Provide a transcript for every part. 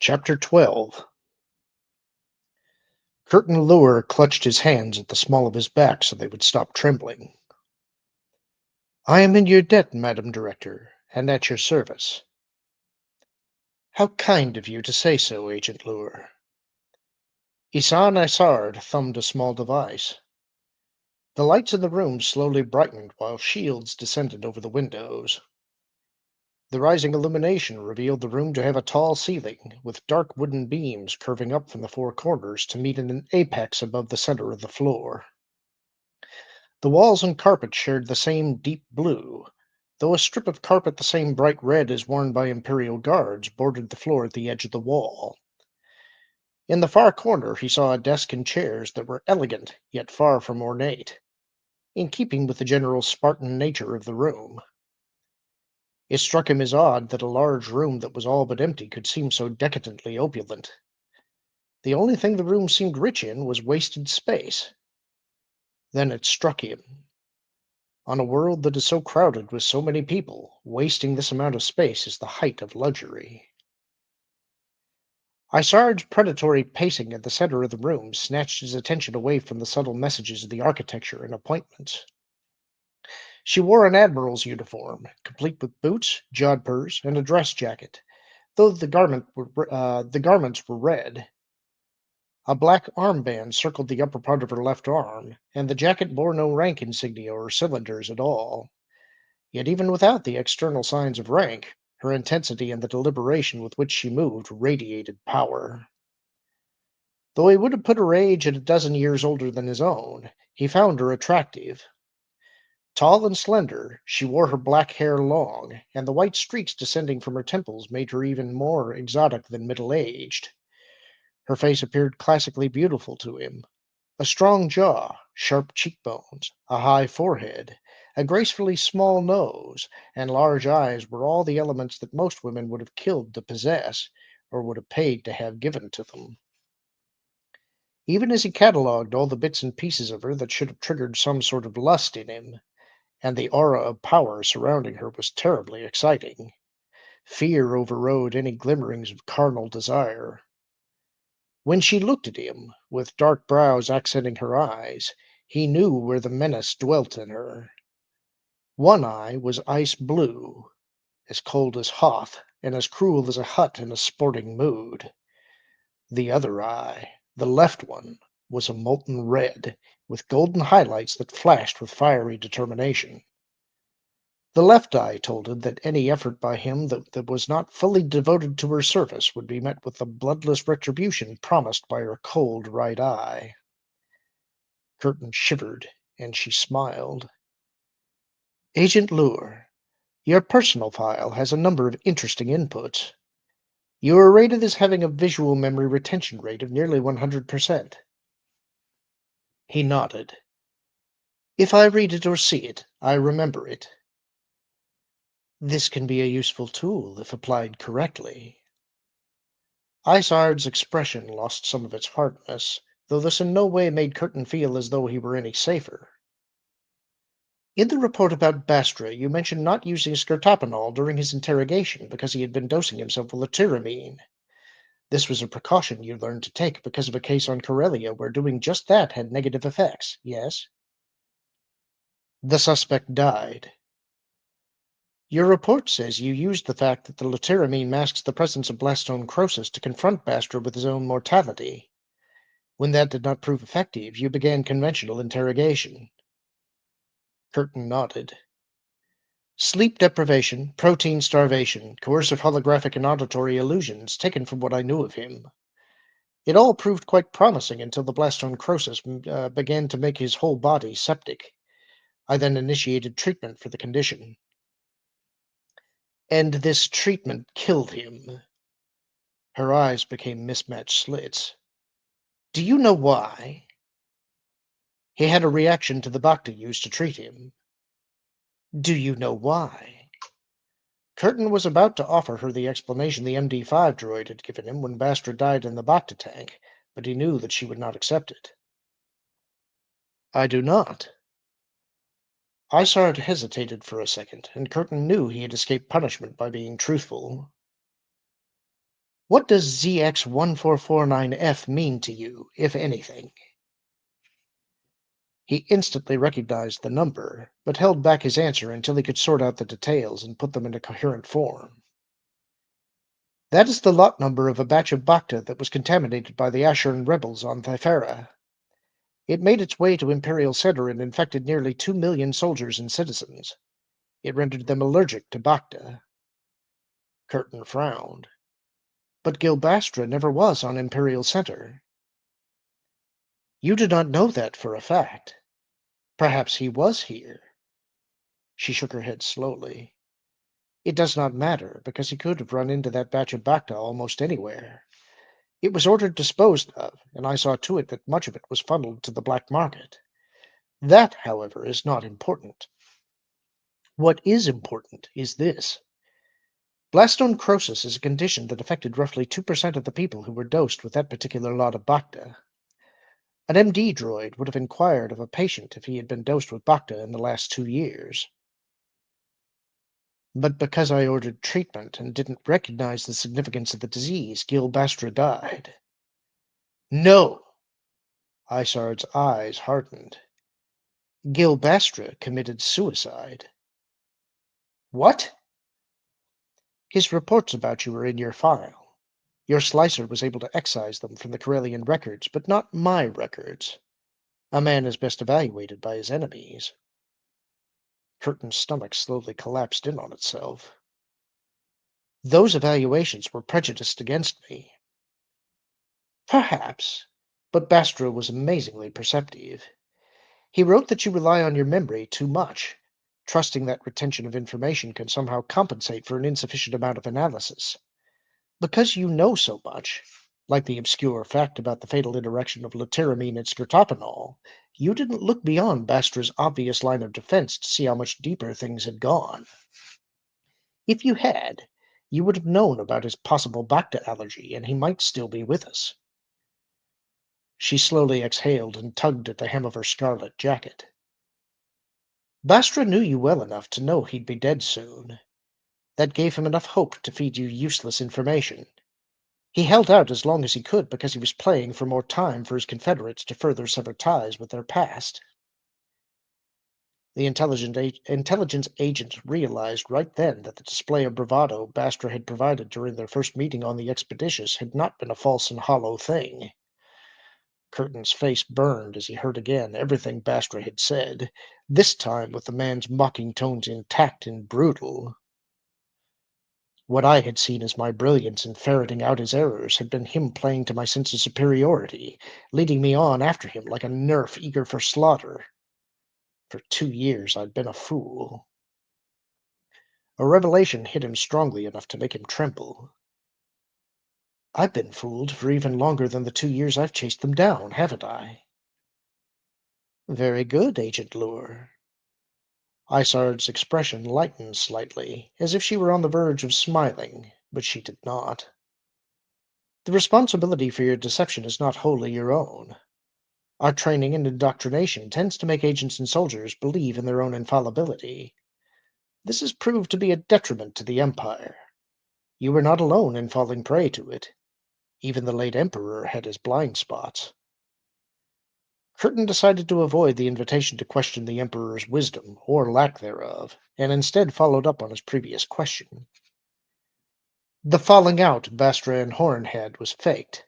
Chapter 12. Kirtan Loor clutched his hands at the small of his back so they would stop trembling. I am in your debt, Madam Director, and at your service. How kind of you to say so, Agent Loor. Isan Isard thumbed a small device. The lights in the room slowly brightened while shields descended over the windows. The rising illumination revealed the room to have a tall ceiling, with dark wooden beams curving up from the four corners to meet in an apex above the center of the floor. The walls and carpet shared the same deep blue, though a strip of carpet the same bright red as worn by Imperial guards bordered the floor at the edge of the wall. In the far corner he saw a desk and chairs that were elegant yet far from ornate, in keeping with the general Spartan nature of the room. It struck him as odd that a large room that was all but empty could seem so decadently opulent. The only thing the room seemed rich in was wasted space. Then it struck him. On a world that is so crowded with so many people, wasting this amount of space is the height of luxury. Isard's predatory pacing at the center of the room snatched his attention away from the subtle messages of the architecture and appointments. She wore an admiral's uniform, complete with boots, jodhpurs, and a dress jacket, though the garments were red. A black armband circled the upper part of her left arm, and the jacket bore no rank insignia or cylinders at all. Yet even without the external signs of rank, her intensity and the deliberation with which she moved radiated power. Though he would have put her age at a dozen years older than his own, he found her attractive. Tall and slender, she wore her black hair long, and the white streaks descending from her temples made her even more exotic than middle-aged. Her face appeared classically beautiful to him. A strong jaw, sharp cheekbones, a high forehead, a gracefully small nose, and large eyes were all the elements that most women would have killed to possess, or would have paid to have given to them. Even as he catalogued all the bits and pieces of her that should have triggered some sort of lust in him, and the aura of power surrounding her was terribly exciting. Fear overrode any glimmerings of carnal desire. When she looked at him, with dark brows accenting her eyes, he knew where the menace dwelt in her. One eye was ice blue, as cold as Hoth, and as cruel as a hut in a sporting mood. The other eye, the left one, was a molten red, with golden highlights that flashed with fiery determination. The left eye told him that any effort by him that was not fully devoted to her service would be met with the bloodless retribution promised by her cold right eye. Curtin shivered, and she smiled. Agent Loor, your personal file has a number of interesting inputs. You are rated as having a visual memory retention rate of nearly 100%. He nodded. If I read it or see it, I remember it. This can be a useful tool if applied correctly. Isard's expression lost some of its hardness, though this in no way made Curtin feel as though he were any safer. In the report about Bastra, you mentioned not using skirtopanol during his interrogation because he had been dosing himself with lotiramine. This was a precaution you learned to take because of a case on Corellia where doing just that had negative effects, yes? The suspect died. Your report says you used the fact that the lotiramine masks the presence of blastone necrosis to confront Bastra with his own mortality. When that did not prove effective, you began conventional interrogation. Curtin nodded. Sleep deprivation, protein starvation, coercive holographic and auditory illusions, taken from what I knew of him. It all proved quite promising until the blastone necrosis began to make his whole body septic. I then initiated treatment for the condition. And this treatment killed him. Her eyes became mismatched slits. Do you know why? He had a reaction to the bacta used to treat him. Do you know why? Curtin was about to offer her the explanation the MD5 droid had given him when Bastra died in the bacta tank, but he knew that she would not accept it. I do not. Isard hesitated for a second, and Curtin knew he had escaped punishment by being truthful. What does ZX1449F mean to you, if anything? He instantly recognized the number, but held back his answer until he could sort out the details and put them into coherent form. That is the lot number of a batch of Bacta that was contaminated by the Asheran rebels on Thyfera. It made its way to Imperial Center and infected nearly 2 million soldiers and citizens. It rendered them allergic to Bacta. Curtin frowned. But Gilbastra never was on Imperial Center. You do not know that for a fact. Perhaps he was here. She shook her head slowly. It does not matter, because he could have run into that batch of Bacta almost anywhere. It was ordered disposed of, and I saw to it that much of it was funneled to the black market. That, however, is not important. What is important is this. Blastone necrosis is a condition that affected roughly 2% of the people who were dosed with that particular lot of Bacta. An MD droid would have inquired of a patient if he had been dosed with Bacta in the last 2 years. But because I ordered treatment and didn't recognize the significance of the disease, Gilbastra died. No! Isard's eyes hardened. Gilbastra committed suicide. What? His reports about you are in your file. Your slicer was able to excise them from the Corellian records, but not my records. A man is best evaluated by his enemies. Curtin's stomach slowly collapsed in on itself. Those evaluations were prejudiced against me. Perhaps, but Bastra was amazingly perceptive. He wrote that you rely on your memory too much, trusting that retention of information can somehow compensate for an insufficient amount of analysis. Because you know so much, like the obscure fact about the fatal interaction of luteramine and skirtopanol, you didn't look beyond Bastra's obvious line of defense to see how much deeper things had gone. If you had, you would have known about his possible Bacta allergy, and he might still be with us. She slowly exhaled and tugged at the hem of her scarlet jacket. Bastra knew you well enough to know he'd be dead soon. That gave him enough hope to feed you useless information. He held out as long as he could because he was playing for more time for his Confederates to further sever ties with their past. The intelligence agent realized right then that the display of bravado Bastra had provided during their first meeting on the Expeditious had not been a false and hollow thing. Curtin's face burned as he heard again everything Bastra had said, this time with the man's mocking tones intact and brutal. What I had seen as my brilliance in ferreting out his errors had been him playing to my sense of superiority, leading me on after him like a nerf eager for slaughter. For 2 years I'd been a fool. A revelation hit him strongly enough to make him tremble. I've been fooled for even longer than the 2 years I've chased them down, haven't I? Very good, Agent Loor. Isard's expression lightened slightly, as if she were on the verge of smiling, but she did not. The responsibility for your deception is not wholly your own. Our training and indoctrination tends to make agents and soldiers believe in their own infallibility. This has proved to be a detriment to the Empire. You were not alone in falling prey to it. Even the late Emperor had his blind spots. Curtin decided to avoid the invitation to question the Emperor's wisdom, or lack thereof, and instead followed up on his previous question. The falling out Bastra and Horn had was faked.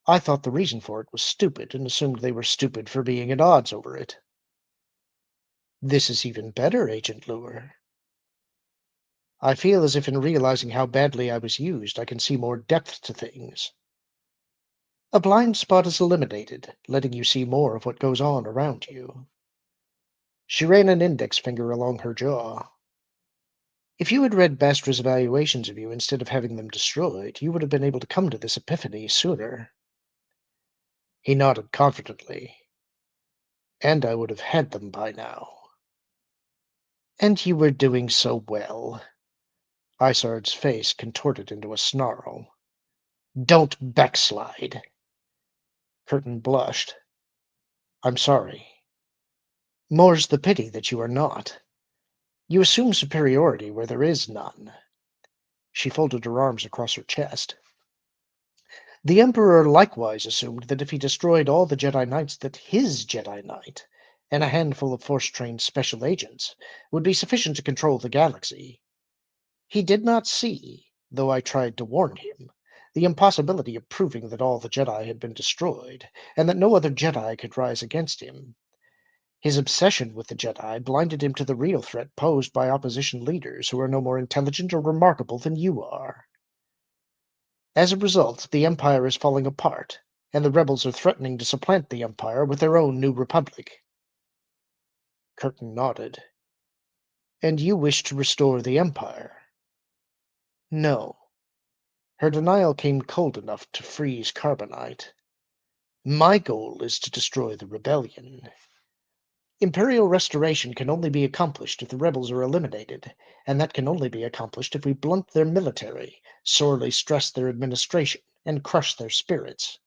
I thought the reason for it was stupid, and assumed they were stupid for being at odds over it. This is even better, Agent Loor. I feel as if in realizing how badly I was used, I can see more depth to things. A blind spot is eliminated, letting you see more of what goes on around you. She ran an index finger along her jaw. If you had read Bastra's evaluations of you instead of having them destroyed, you would have been able to come to this epiphany sooner. He nodded confidently. And I would have had them by now. And you were doing so well. Isard's face contorted into a snarl. Don't backslide. Curtin blushed. I'm sorry. More's the pity that you are not. You assume superiority where there is none. She folded her arms across her chest. The Emperor likewise assumed that if he destroyed all the Jedi Knights, that his Jedi Knight and a handful of Force-trained special agents would be sufficient to control the galaxy. He did not see, though I tried to warn him, the impossibility of proving that all the Jedi had been destroyed, and that no other Jedi could rise against him. His obsession with the Jedi blinded him to the real threat posed by opposition leaders who are no more intelligent or remarkable than you are. As a result, the Empire is falling apart, and the rebels are threatening to supplant the Empire with their own new republic. Curtin nodded. And you wish to restore the Empire? No. Her denial came cold enough to freeze carbonite. My goal is to destroy the rebellion. Imperial restoration can only be accomplished if the rebels are eliminated, and that can only be accomplished if we blunt their military, sorely stress their administration, and crush their spirits.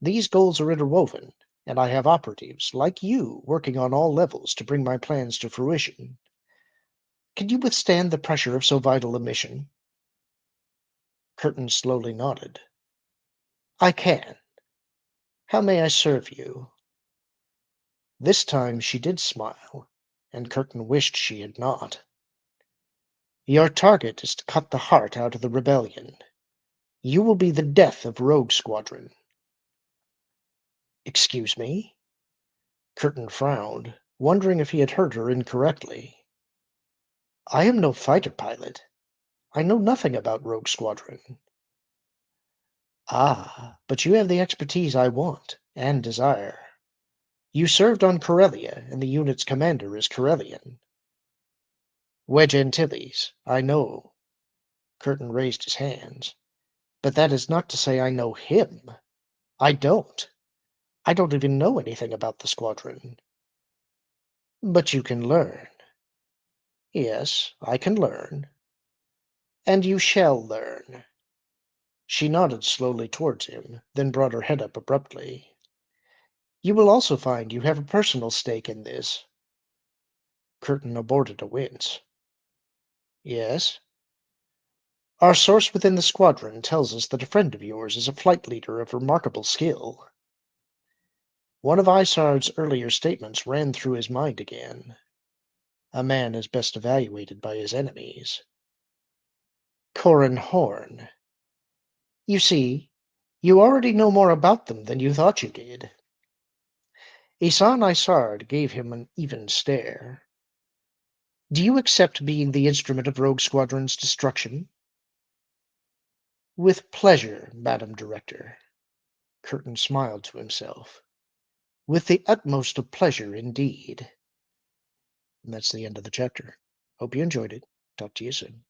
These goals are interwoven, and I have operatives, like you, working on all levels to bring my plans to fruition. Can you withstand the pressure of so vital a mission? Curtin slowly nodded. I can. How may I serve you? This time she did smile, and Curtin wished she had not. Your target is to cut the heart out of the rebellion. You will be the death of Rogue Squadron. Excuse me? Curtin frowned, wondering if he had heard her incorrectly. I am no fighter pilot. I know nothing about Rogue Squadron. Ah, but you have the expertise I want and desire. You served on Corellia, and the unit's commander is Corellian. Wedge Antilles, I know. Curtin raised his hands. But that is not to say I know him. I don't. I don't even know anything about the squadron. But you can learn. Yes, I can learn. And you shall learn. She nodded slowly towards him, then brought her head up abruptly. You will also find you have a personal stake in this. Curtin aborted a wince. Yes? Our source within the squadron tells us that a friend of yours is a flight leader of remarkable skill. One of Isard's earlier statements ran through his mind again. A man is best evaluated by his enemies. Corran Horn. You see, you already know more about them than you thought you did. Isan Isard gave him an even stare. Do you accept being the instrument of Rogue Squadron's destruction? With pleasure, Madam Director. Curtin smiled to himself. With the utmost of pleasure indeed. And that's the end of the chapter. Hope you enjoyed it. Talk to you soon.